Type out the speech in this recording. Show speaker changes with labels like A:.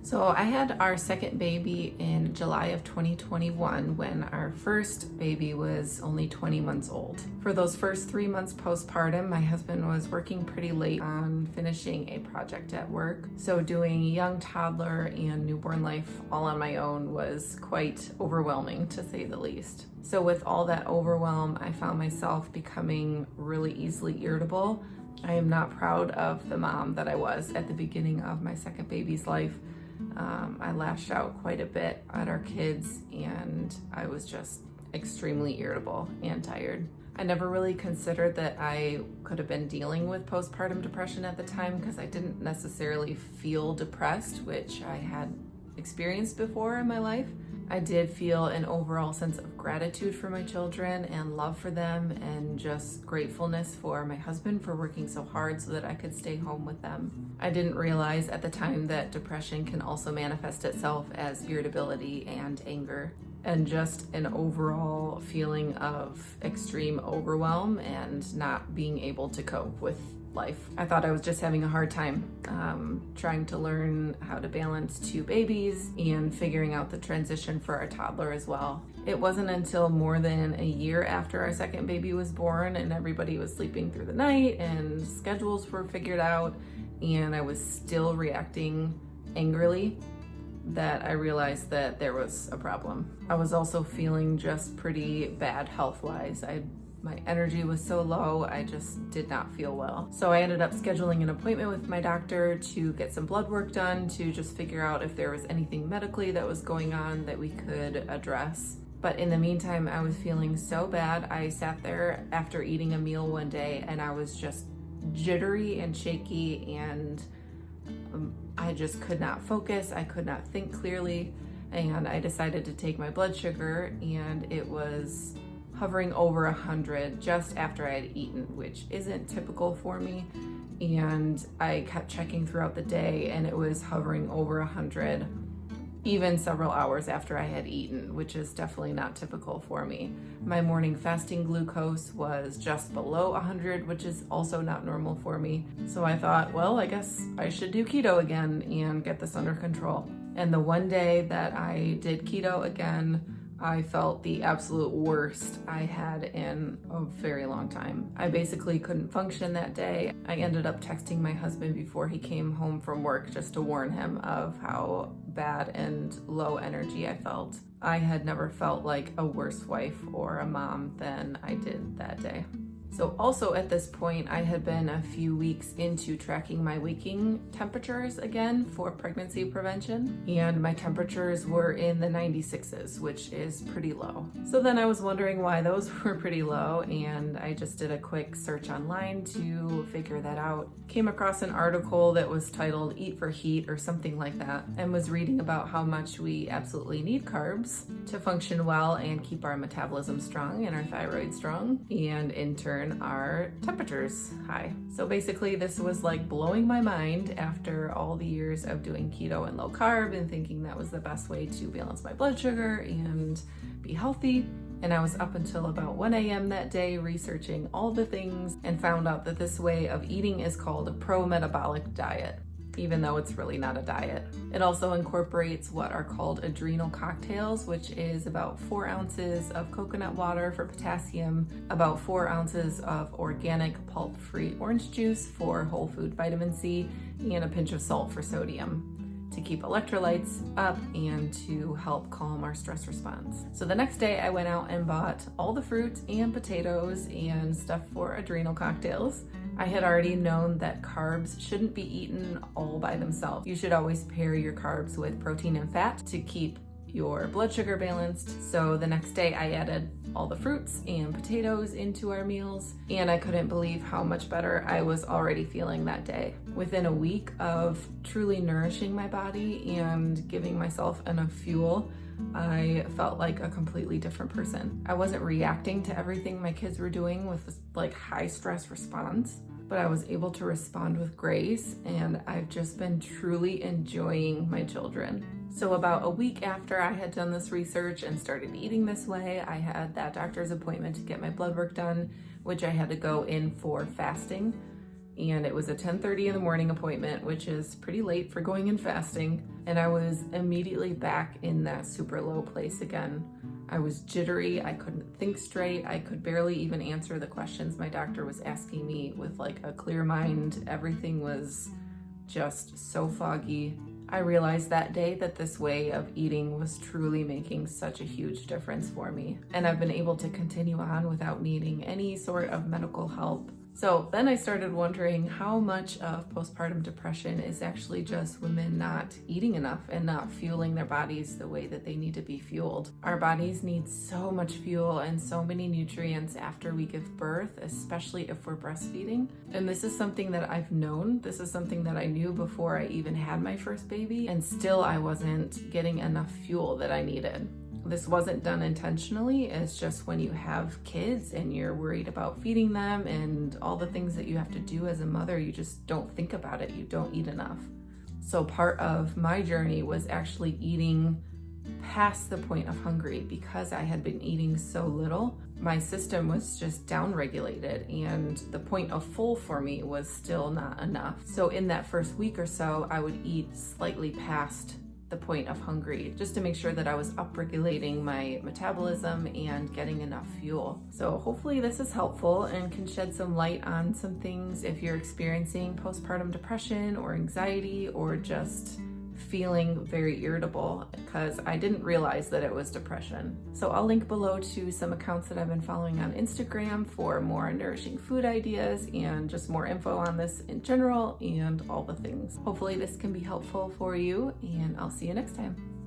A: So I had our second baby in July of 2021 when our first baby was only 20 months old. For those first 3 months postpartum, my husband was working pretty late on finishing a project at work. So doing young toddler and newborn life all on my own was quite overwhelming, to say the least. So with all that overwhelm, I found myself becoming really easily irritable. I am not proud of the mom that I was at the beginning of my second baby's life. I lashed out quite a bit at our kids, and I was just extremely irritable and tired. I never really considered that I could have been dealing with postpartum depression at the time because I didn't necessarily feel depressed, which I had experienced before in my life. I did feel an overall sense of gratitude for my children and love for them, and just gratefulness for my husband for working so hard so that I could stay home with them. I didn't realize at the time that depression can also manifest itself as irritability and anger, and just an overall feeling of extreme overwhelm and not being able to cope with life. I thought I was just having a hard time trying to learn how to balance two babies and figuring out the transition for our toddler as well. It wasn't until more than a year after our second baby was born and everybody was sleeping through the night and schedules were figured out and I was still reacting angrily that I realized that there was a problem. I was also feeling just pretty bad health-wise. My energy was so low, I just did not feel well. So I ended up scheduling an appointment with my doctor to get some blood work done to just figure out if there was anything medically that was going on that we could address. But in the meantime, I was feeling so bad. I sat there after eating a meal one day and I was just jittery and shaky, and I just could not focus. I could not think clearly, and I decided to take my blood sugar, and it was hovering over 100 just after I had eaten, which isn't typical for me. And I kept checking throughout the day and it was hovering over 100 even several hours after I had eaten, which is definitely not typical for me. My morning fasting glucose was just below 100, which is also not normal for me. So I thought, well, I guess I should do keto again and get this under control. And the one day that I did keto again, I felt the absolute worst I had in a very long time. I basically couldn't function that day. I ended up texting my husband before he came home from work just to warn him of how bad and low energy I felt. I had never felt like a worse wife or a mom than I did that day. So also at this point, I had been a few weeks into tracking my waking temperatures again for pregnancy prevention, and my temperatures were in the 96s, which is pretty low. So then I was wondering why those were pretty low, and I just did a quick search online to figure that out. Came across an article that was titled Eat for Heat or something like that, and was reading about how much we absolutely need carbs to function well and keep our metabolism strong and our thyroid strong, and in turn our temperatures high. So basically this was like blowing my mind after all the years of doing keto and low carb and thinking that was the best way to balance my blood sugar and be healthy. And I was up until about 1 a.m. that day researching all the things and found out that this way of eating is called a pro-metabolic diet, even though it's really not a diet. It also incorporates what are called adrenal cocktails, which is about 4 ounces of coconut water for potassium, about 4 ounces of organic pulp-free orange juice for whole food vitamin C, and a pinch of salt for sodium to keep electrolytes up and to help calm our stress response. So the next day I went out and bought all the fruit and potatoes and stuff for adrenal cocktails. I had already known that carbs shouldn't be eaten all by themselves. You should always pair your carbs with protein and fat to keep your blood sugar balanced. So the next day I added all the fruits and potatoes into our meals, and I couldn't believe how much better I was already feeling that day. Within a week of truly nourishing my body and giving myself enough fuel, I felt like a completely different person. I wasn't reacting to everything my kids were doing with this like high stress response, but I was able to respond with grace, and I've just been truly enjoying my children. So about a week after I had done this research and started eating this way, I had that doctor's appointment to get my blood work done, which I had to go in for fasting. and it was a 10:30 in the morning appointment, which is pretty late for going in fasting. And I was immediately back in that super low place again. I was jittery, I couldn't think straight, I could barely even answer the questions my doctor was asking me with like a clear mind. Everything was just so foggy. I realized that day that this way of eating was truly making such a huge difference for me. And I've been able to continue on without needing any sort of medical help. So then I started wondering how much of postpartum depression is actually just women not eating enough and not fueling their bodies the way that they need to be fueled. Our bodies need so much fuel and so many nutrients after we give birth, especially if we're breastfeeding. And this is something that I've known. This is something that I knew before I even had my first baby, and still I wasn't getting enough fuel that I needed. This wasn't done intentionally. It's just when you have kids and you're worried about feeding them and all the things that you have to do as a mother, you just don't think about it. You don't eat enough. So part of my journey was actually eating past the point of hungry. Because I had been eating so little, my system was just downregulated, and the point of full for me was still not enough. So in that first week or so, I would eat slightly past the point of hungry, just to make sure that I was upregulating my metabolism and getting enough fuel. So hopefully this is helpful and can shed some light on some things if you're experiencing postpartum depression or anxiety, or just feeling very irritable, because I didn't realize that it was depression. So I'll link below to some accounts that I've been following on Instagram for more nourishing food ideas and just more info on this in general and all the things. Hopefully this can be helpful for you, and I'll see you next time.